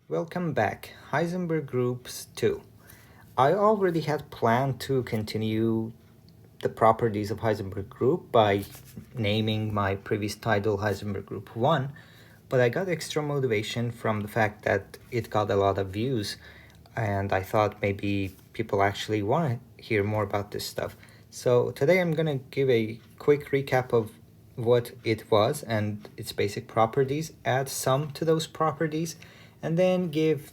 Welcome back, Heisenberg Groups 2. I already had planned to continue the properties of Heisenberg Group by naming my previous title Heisenberg Group 1, but I got extra motivation from the fact that it got a lot of views, and I thought maybe people actually want to hear more about this stuff. So today I'm going to give a quick recap of what it was and its basic properties, add some to those properties, and then give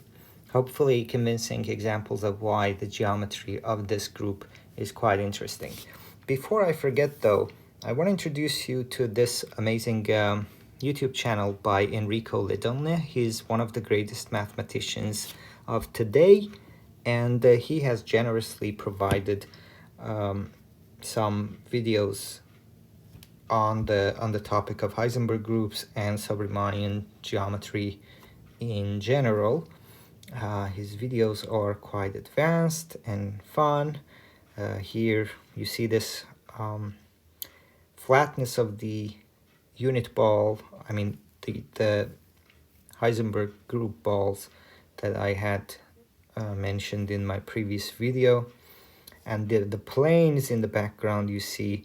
hopefully convincing examples of why the geometry of this group is quite interesting. Before I forget though, I want to introduce you to this amazing YouTube channel by Enrico Ledone. He's one of the greatest mathematicians of today, and he has generously provided some videos on the topic of Heisenberg groups and sub-Riemannian geometry in general. His videos are quite advanced and fun. Here you see this flatness of the unit ball, I mean the Heisenberg group balls that I had mentioned in my previous video. And the planes in the background you see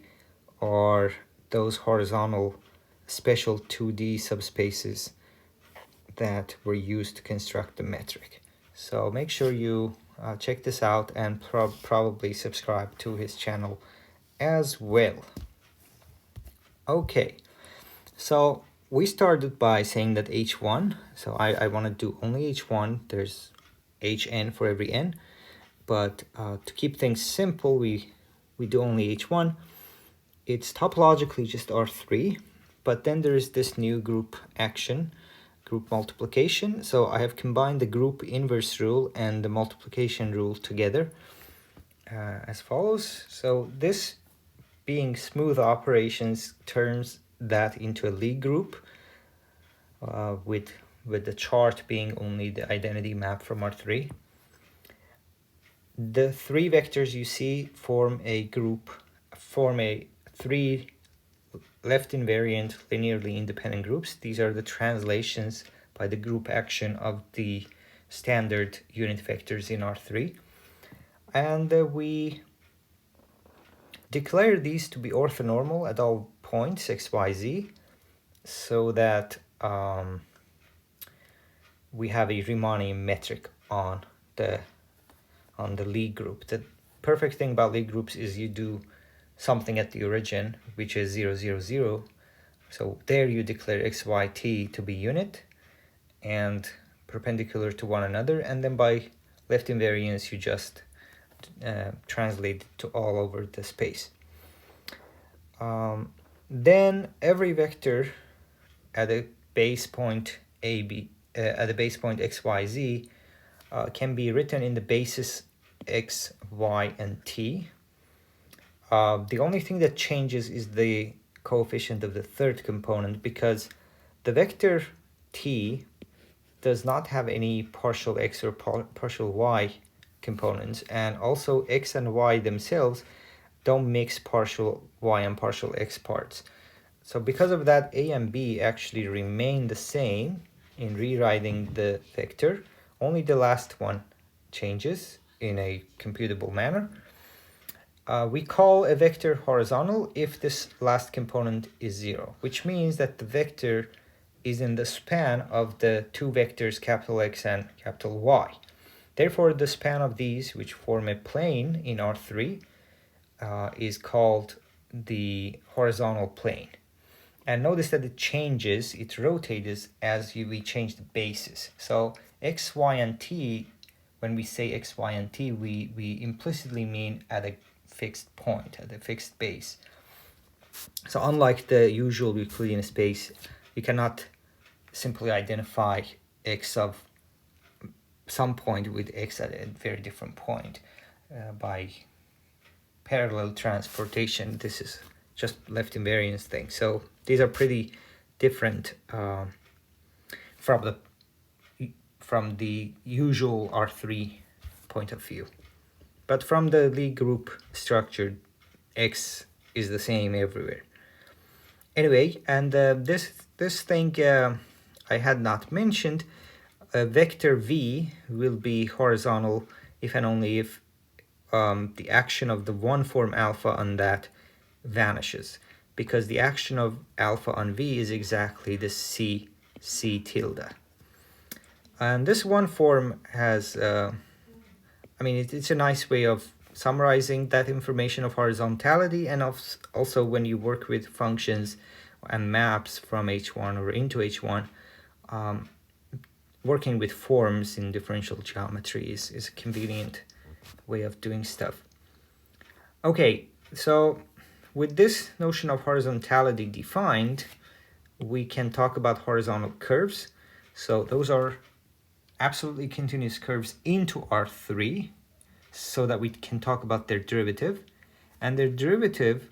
are those horizontal special 2D subspaces that were used to construct the metric. So make sure you check this out and probably subscribe to his channel as well. Okay, so we started by saying that h1, so I want to do only h1, there's hn for every n, but to keep things simple, we do only h1. It's topologically just R3, but then there is this new group action, group multiplication. So I have combined the group inverse rule and the multiplication rule together as follows. So this being smooth operations turns that into a Lie group with the chart being only the identity map from R3. The three vectors you see form a three left invariant linearly independent groups. These are the translations by the group action of the standard unit vectors in R3. And we declare these to be orthonormal at all points x, y, z, so that we have a Riemannian metric on the Lie group. The perfect thing about Lie groups is you do something at the origin, which is 0, 0, 0. So there you declare x, y, t to be unit and perpendicular to one another, and then by left invariance you just translate to all over the space. Then every vector at a base point at a base point x, y, z can be written in the basis x, y, and t. The only thing that changes is the coefficient of the third component, because the vector t does not have any partial x or partial y components, and also x and y themselves don't mix partial y and partial x parts. So because of that, a and b actually remain the same in rewriting the vector. Only the last one changes in a computable manner. We call a vector horizontal if this last component is 0, which means that the vector is in the span of the two vectors capital X and capital Y. Therefore, the span of these, which form a plane in R3, is called the horizontal plane. And notice that it changes, it rotates as we change the basis. So x, y, and t, when we say x, y, and t, we implicitly mean at a fixed point, at a fixed base. So unlike the usual Euclidean space, you cannot simply identify x of some point with x at a very different point by parallel transportation. This is just left invariance thing. So these are pretty different from the usual R3 point of view. But from the Lie group structure, x is the same everywhere. Anyway, and this thing I had not mentioned, a vector v will be horizontal if and only if the action of the one form alpha on that vanishes, because the action of alpha on v is exactly the c tilde. And this one form has, I mean, it's a nice way of summarizing that information of horizontality, and also when you work with functions and maps from H1 or into H1, working with forms in differential geometry is a convenient way of doing stuff. Okay, so with this notion of horizontality defined, we can talk about horizontal curves. So those are absolutely continuous curves into R3, so that we can talk about their derivative. And their derivative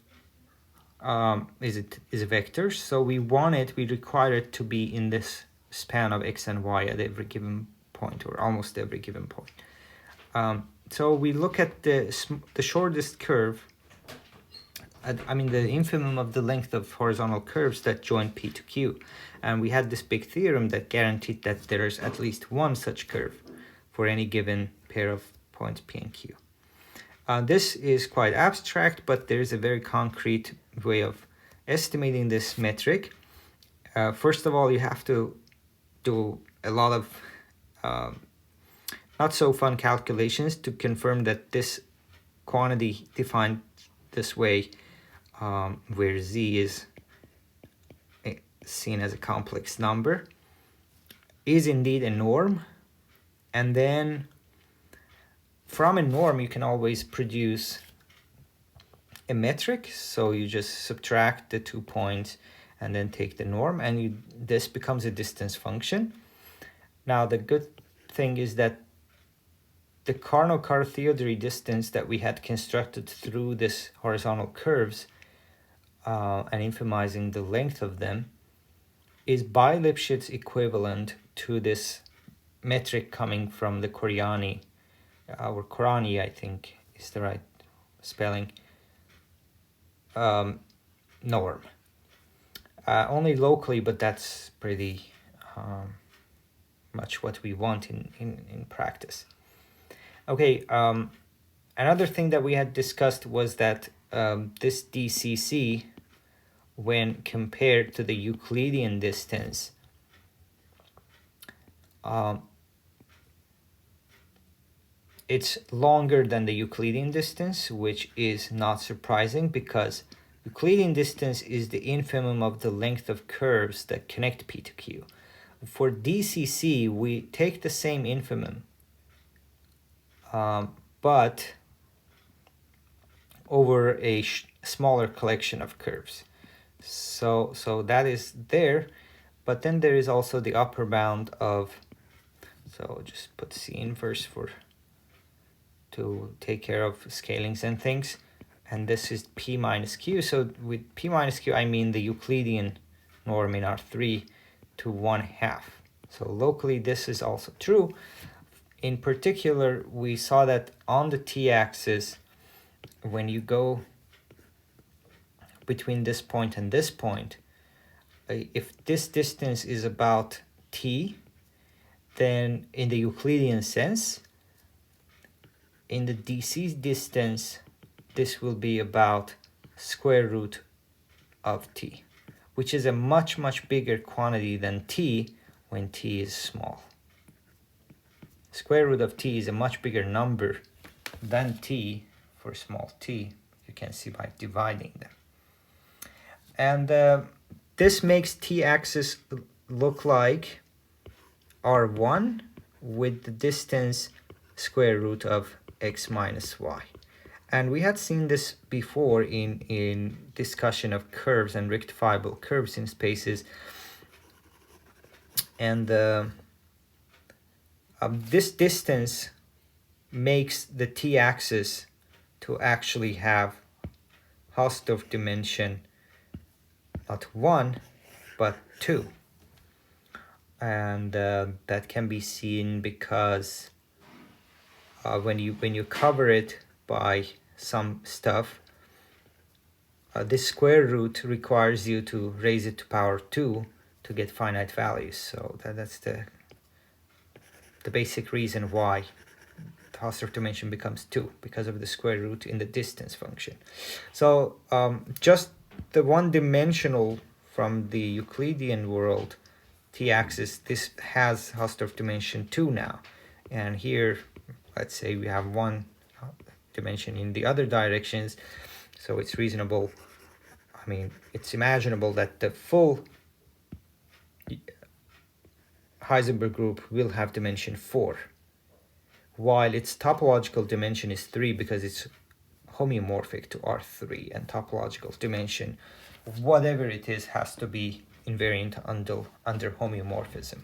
is a vector, so we require it to be in this span of x and y at every given point, or almost every given point. So we look at the shortest curve, I mean the infimum of the length of horizontal curves that join P to Q. And we had this big theorem that guaranteed that there's at least one such curve for any given pair of points P and Q. This is quite abstract, but there's a very concrete way of estimating this metric. First of all, you have to do a lot of not so fun calculations to confirm that this quantity defined this way, where z is seen as a complex number, is indeed a norm. And then from a norm you can always produce a metric, so you just subtract the 2 points and then take the norm, and this becomes a distance function. Now the good thing is that the Carnot-Theodori distance that we had constructed through this horizontal curves and infimizing the length of them is by Lipschitz equivalent to this metric coming from the Coriani, or Corani I think is the right spelling, norm. Only locally, but that's pretty much what we want in practice. Okay, another thing that we had discussed was that this DCC, when compared to the Euclidean distance, it's longer than the Euclidean distance, which is not surprising because Euclidean distance is the infimum of the length of curves that connect P to Q. For DCC, we take the same infimum, but over a smaller collection of curves. So that is there, but then there is also the upper bound of, so just put C inverse to take care of scalings and things, and this is P minus Q. So with P minus Q, I mean the Euclidean norm in R3 to 1/2. So locally this is also true. In particular, we saw that on the t-axis, when you go between this point and this point, if this distance is about t, then in the Euclidean sense, in the DC distance, this will be about square root of t, which is a much, much bigger quantity than t when t is small. Square root of t is a much bigger number than t for small t. You can see by dividing them. And this makes t-axis look like r1 with the distance square root of x minus y. And we had seen this before in discussion of curves and rectifiable curves in spaces. And this distance makes the t-axis to actually have Hausdorff dimension not 1 but 2, and that can be seen because when you cover it by some stuff, this square root requires you to raise it to power 2 to get finite values. So that's the the basic reason why the Hausdorff dimension becomes 2, because of the square root in the distance function. So just the one-dimensional from the Euclidean world t-axis, this has Hausdorff dimension 2 now. And here, let's say we have one dimension in the other directions, so it's reasonable, I mean, it's imaginable that the full Heisenberg group will have dimension 4, while its topological dimension is 3 because it's homeomorphic to R3, and topological dimension, whatever it is, has to be invariant under homeomorphism.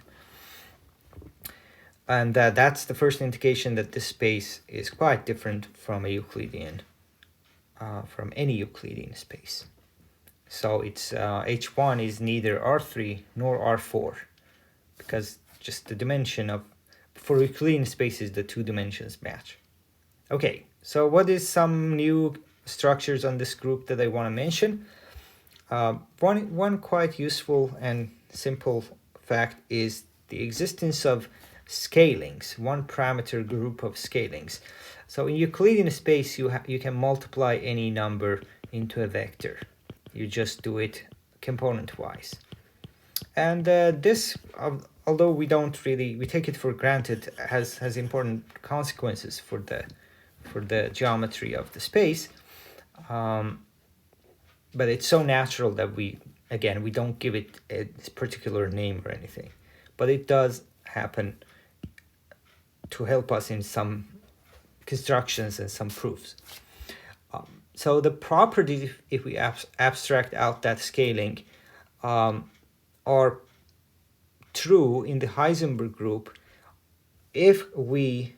And that's the first indication that this space is quite different from a Euclidean, from any Euclidean space. So it's H1 is neither R3 nor R4, because just the dimension of, for Euclidean spaces, the two dimensions match. Okay, so what is some new structures on this group that I want to mention? One quite useful and simple fact is the existence of scalings, one parameter group of scalings. So in Euclidean space, you can multiply any number into a vector. You just do it component-wise. And this, although we take it for granted, has important consequences for the geometry of the space. But it's so natural that we don't give it a particular name or anything. But it does happen to help us in some constructions and some proofs. So the properties, if we abstract out that scaling, are true in the Heisenberg group if we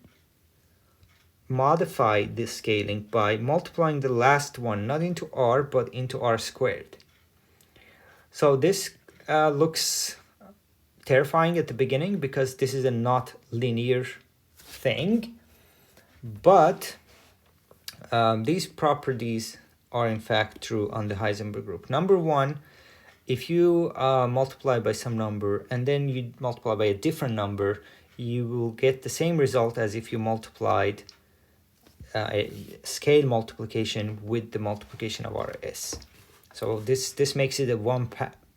modify this scaling by multiplying the last one not into r but into r squared. So this looks terrifying at the beginning because this is a not linear thing, but these properties are in fact true on the Heisenberg group. Number one, if you multiply by some number and then you multiply by a different number, you will get the same result as if you multiplied a scale multiplication with the multiplication of Rs. So this makes it a one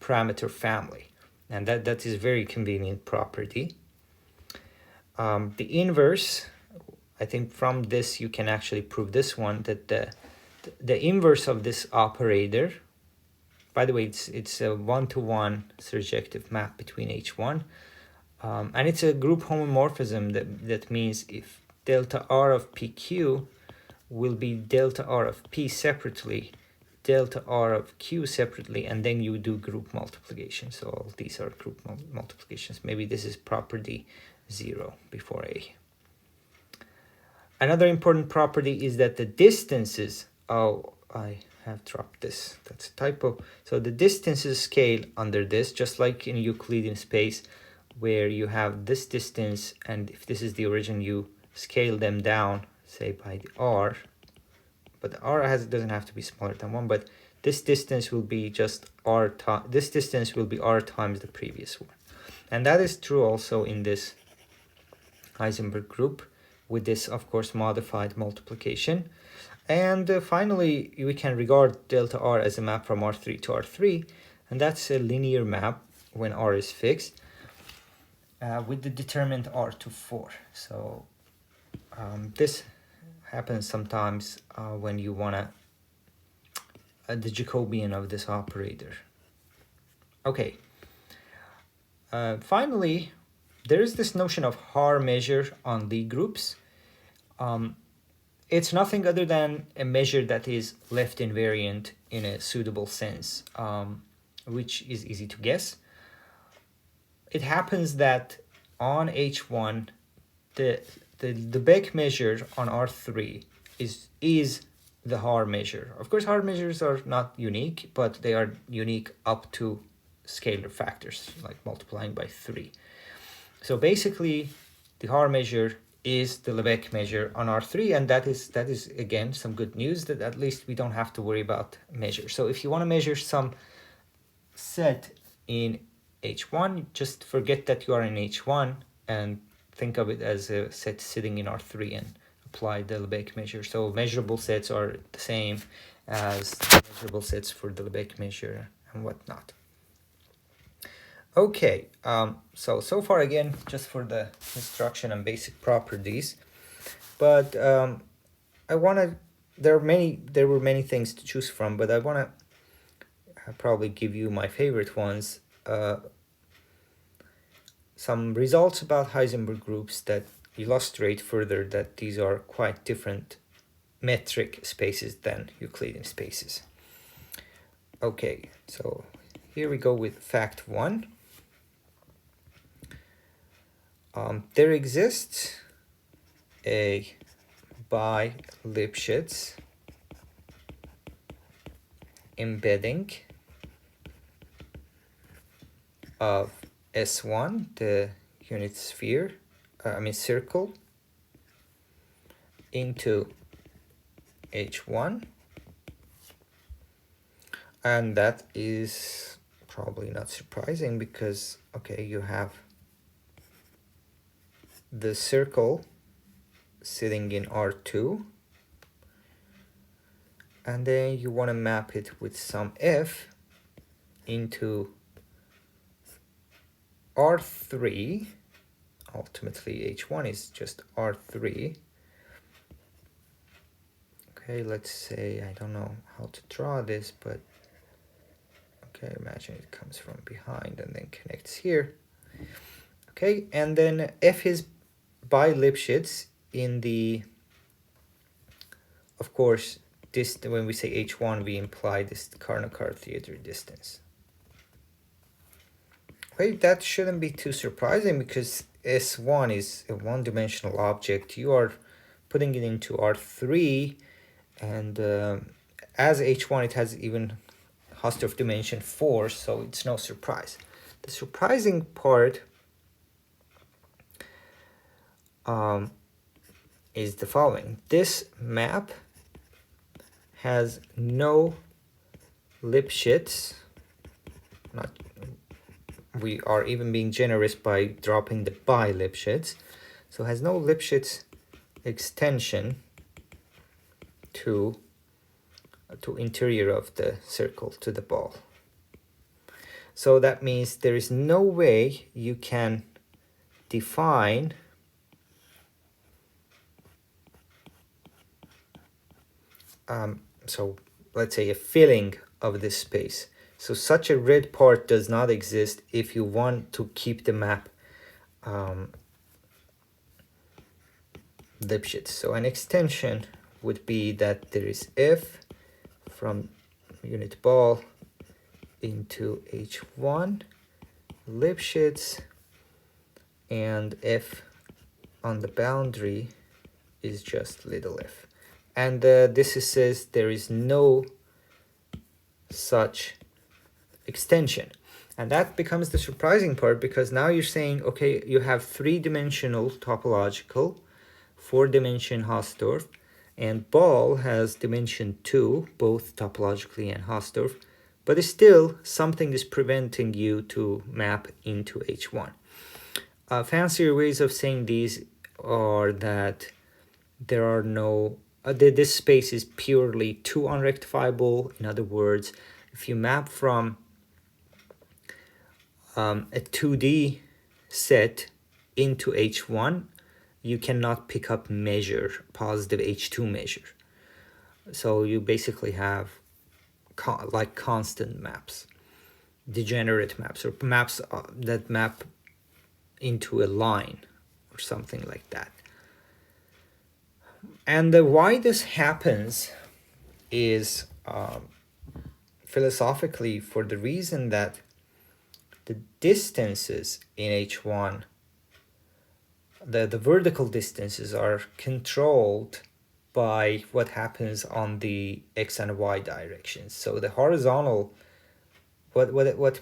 parameter family, and that is a very convenient property. The inverse, I think from this you can actually prove this one, that the inverse of this operator, by the way, it's a one-to-one surjective map between H1, and it's a group homomorphism that means if delta R of PQ will be delta R of P separately, delta R of Q separately, and then you do group multiplication. So all these are group multiplications. Maybe this is property 0 before A. Another important property is that the distances, oh, I have dropped this, that's a typo. So the distances scale under this, just like in Euclidean space, where you have this distance, and if this is the origin, you scale them down, say by the r, but the r doesn't have to be smaller than 1, but this distance will be just r this distance will be r times the previous one. And that is true also in this Heisenberg group, with this, of course, modified multiplication. And finally, we can regard delta r as a map from R3 to R3, and that's a linear map when r is fixed, with the determinant r to 4. So this happens sometimes when you want the Jacobian of this operator. Okay. Finally, there is this notion of Haar measure on Lie groups. It's nothing other than a measure that is left invariant in a suitable sense, which is easy to guess. It happens that on H1, the Beck measure on R3 is the Haar measure. Of course, Haar measures are not unique, but they are unique up to scalar factors, like multiplying by 3. So basically, the Haar measure is the Lebesgue measure on R3, and that is again some good news, that at least we don't have to worry about measure. So if you want to measure some set in H1, just forget that you are in H1 and think of it as a set sitting in R3 and apply the Lebesgue measure. So measurable sets are the same as measurable sets for the Lebesgue measure and whatnot. Okay, so far again, just for the instruction and basic properties, but there were many things to choose from, but I want to probably give you my favorite ones. Some results about Heisenberg groups that illustrate further that these are quite different metric spaces than Euclidean spaces. Okay, so here we go with fact 1. There exists a by Lipschitz embedding of S1, the unit sphere, circle, into H1, and that is probably not surprising because, okay, you have the circle sitting in R2, and then you want to map it with some f into R3. Ultimately H1 is just R3. Okay, let's say, I don't know how to draw this, but okay, imagine it comes from behind and then connects here. Okay, and then f is by Lipschitz in the, of course, this, when we say H1, we imply this Karnakhar theater distance. Okay, that shouldn't be too surprising because S1 is a one-dimensional object. You are putting it into R3, and as H1, it has even Hausdorff dimension 4, so it's no surprise. The surprising part is the following. This map has no Lipschitz. We are even being generous by dropping the by Lipschitz. So it has no Lipschitz extension to interior of the circle, to the ball. So that means there is no way you can define so let's say a filling of this space. So such a red part does not exist if you want to keep the map Lipschitz. So an extension would be that there is f from unit ball into H1 Lipschitz, and f on the boundary is just little f. And this says there is no such extension. And that becomes the surprising part, because now you're saying, okay, you have three-dimensional topological, four-dimension Hausdorff, and ball has dimension 2, both topologically and Hausdorff, but still something is preventing you to map into H1. Fancier ways of saying these are that there are no, this space is purely too unrectifiable. In other words, if you map from a 2D set into H1, you cannot pick up measure, positive H2 measure. So you basically have like constant maps, degenerate maps, or maps that map into a line or something like that. And why this happens is philosophically for the reason that the distances in H1, the vertical distances are controlled by what happens on the x and y directions. So the horizontal, what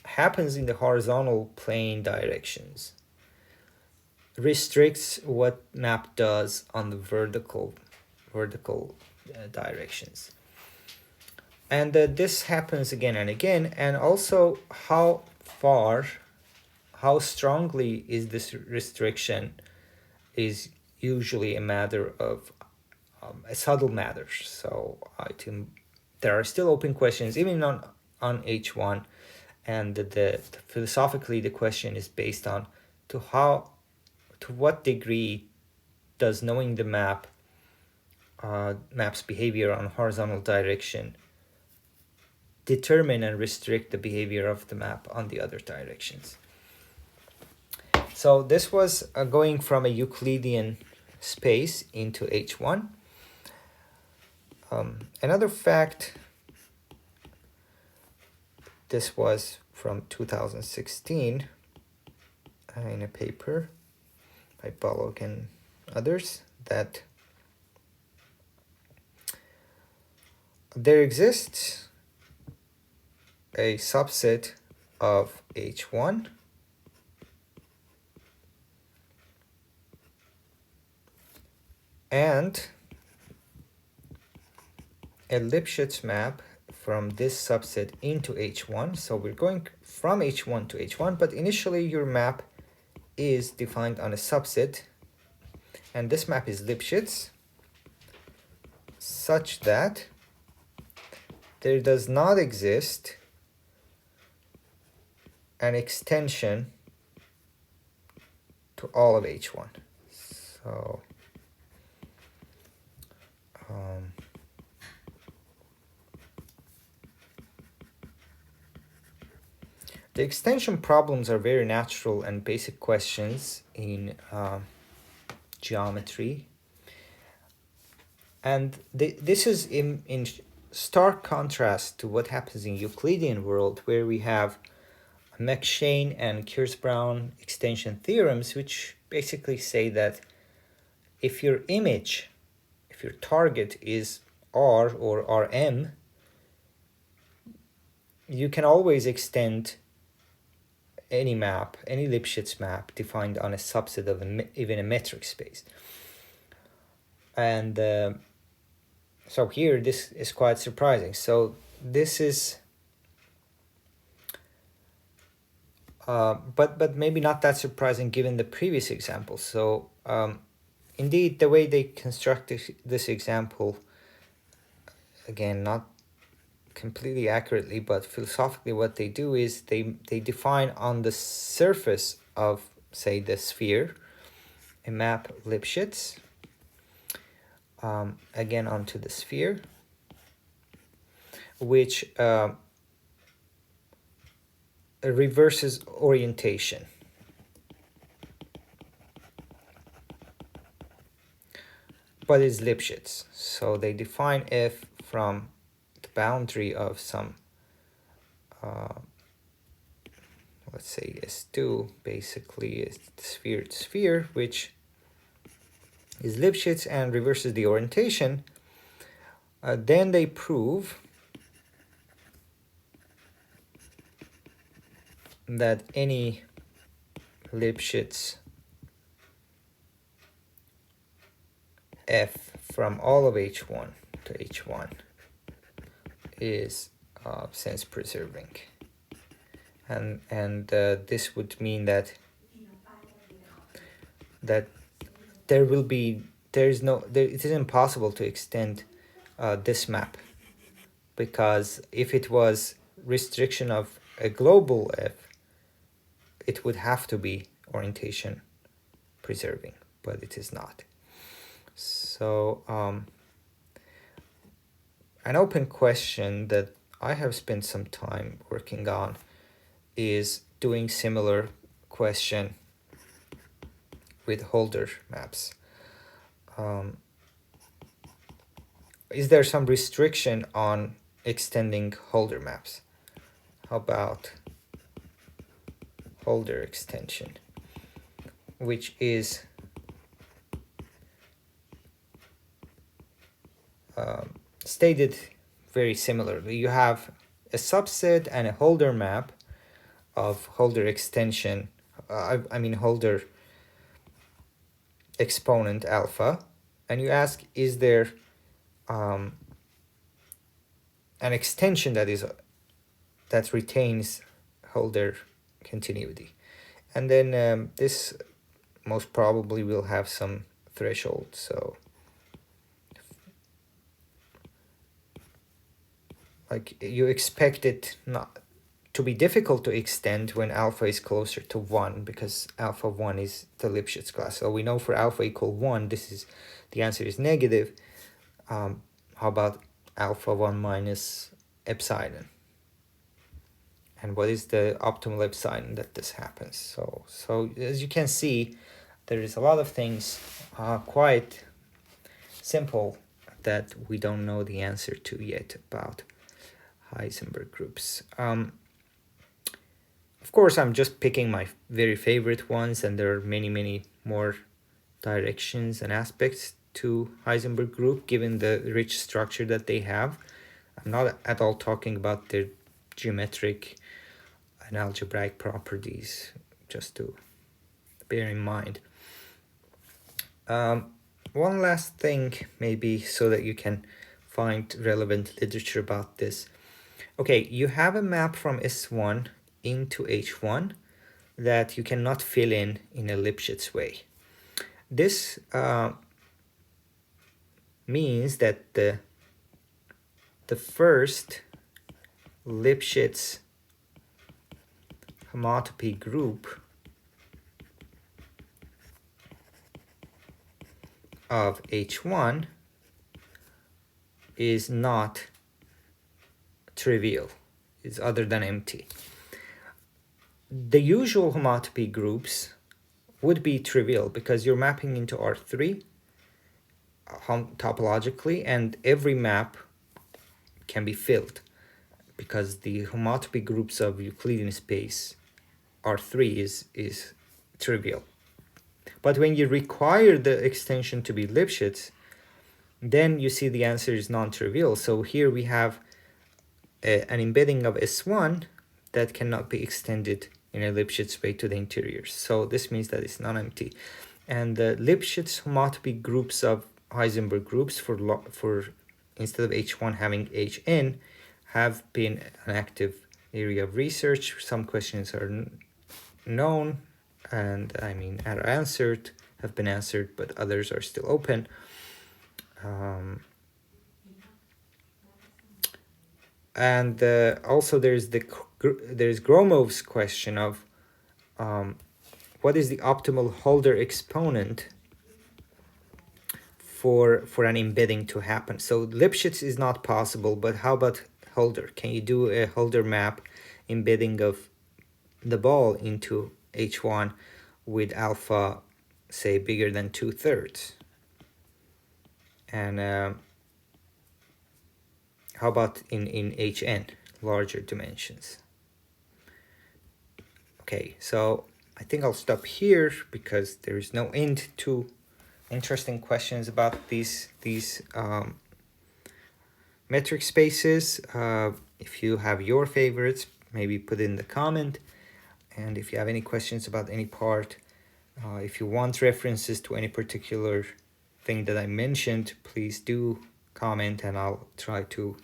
happens in the horizontal plane directions restricts what map does on the vertical directions. And this happens again and again, and also how how strongly is this restriction is usually a matter of a subtle matter. So I think there are still open questions even on H1, and philosophically the question is based on to what degree does knowing the map's behavior on horizontal direction determine and restrict the behavior of the map on the other directions. So this was going from a Euclidean space into H1. Another fact, this was from 2016 in a paper by Balog and others, that there exists a subset of H1 and a Lipschitz map from this subset into H1. So we're going from H1 to H1, but initially your map is defined on a subset, and this map is Lipschitz, such that there does not exist an extension to all of H1. So the extension problems are very natural and basic questions in geometry, and this is in stark contrast to what happens in Euclidean world, where we have McShane and Kearse-Brown extension theorems, which basically say that if your target is R or Rm, you can always extend any map, any Lipschitz map defined on a subset of even a metric space. And so here this is quite surprising. So this is but maybe not that surprising given the previous example. So indeed, the way they construct this example, again, not completely accurately, but philosophically what they do is they define on the surface of, say, the sphere, a map Lipschitz, again onto the sphere, which reverses orientation. But it's Lipschitz. So they define F from the boundary of some, let's say S2, basically is sphere to sphere, which is Lipschitz and reverses the orientation. Then they prove that any Lipschitz F from all of H1 to H1 is sense preserving, and this would mean that it is impossible to extend this map, because if it was restriction of a global F, it would have to be orientation preserving, but it is not. So an open question that I have spent some time working on is doing similar question with Holder maps. Is there some restriction on extending Holder maps? How about Holder extension, which is stated very similarly. You have a subset and a Holder map of Holder extension, I mean Holder exponent alpha, and you ask, is there an extension that retains Holder continuity? And then this most probably will have some threshold. So like you expect it not to be difficult to extend when alpha is closer to 1, because alpha 1 is the Lipschitz class. So we know for alpha equal 1, the answer is negative. How about alpha 1 minus epsilon? And what is the optimal epsilon that this happens? So as you can see, there is a lot of things quite simple that we don't know the answer to yet about Heisenberg groups. Of course, I'm just picking my very favorite ones, and there are many more directions and aspects to Heisenberg group given the rich structure that they have. I'm not at all talking about their geometric and algebraic properties, just to bear in mind. One last thing, maybe, so that you can find relevant literature about this. Okay, you have a map from S1 into H1 that you cannot fill in a Lipschitz way. This means that the first Lipschitz homotopy group of H1 is not trivial. It's other than empty. The usual homotopy groups would be trivial because you're mapping into R3 topologically, and every map can be filled because the homotopy groups of Euclidean space R3 is trivial. But when you require the extension to be Lipschitz, then you see the answer is non-trivial. So here we have an embedding of S1 that cannot be extended in a Lipschitz way to the interiors. So this means that it's non-empty. And the Lipschitz homotopy groups of Heisenberg groups for instead of H1 having Hn have been an active area of research. Some questions are known and are answered, have been answered, but others are still open. And also there's Gromov's question of what is the optimal Holder exponent for an embedding to happen. So Lipschitz is not possible, but how about Holder? Can you do a Holder map embedding of the ball into H1 with alpha, say, bigger than 2/3? And how about in Hn, larger dimensions? Okay, so I think I'll stop here because there is no end to interesting questions about these metric spaces. If you have your favorites, maybe put in the comment. And if you have any questions about any part, if you want references to any particular thing that I mentioned, please do comment and I'll try to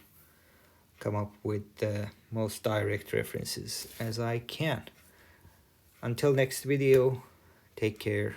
come up with the most direct references as I can. Until next video, take care.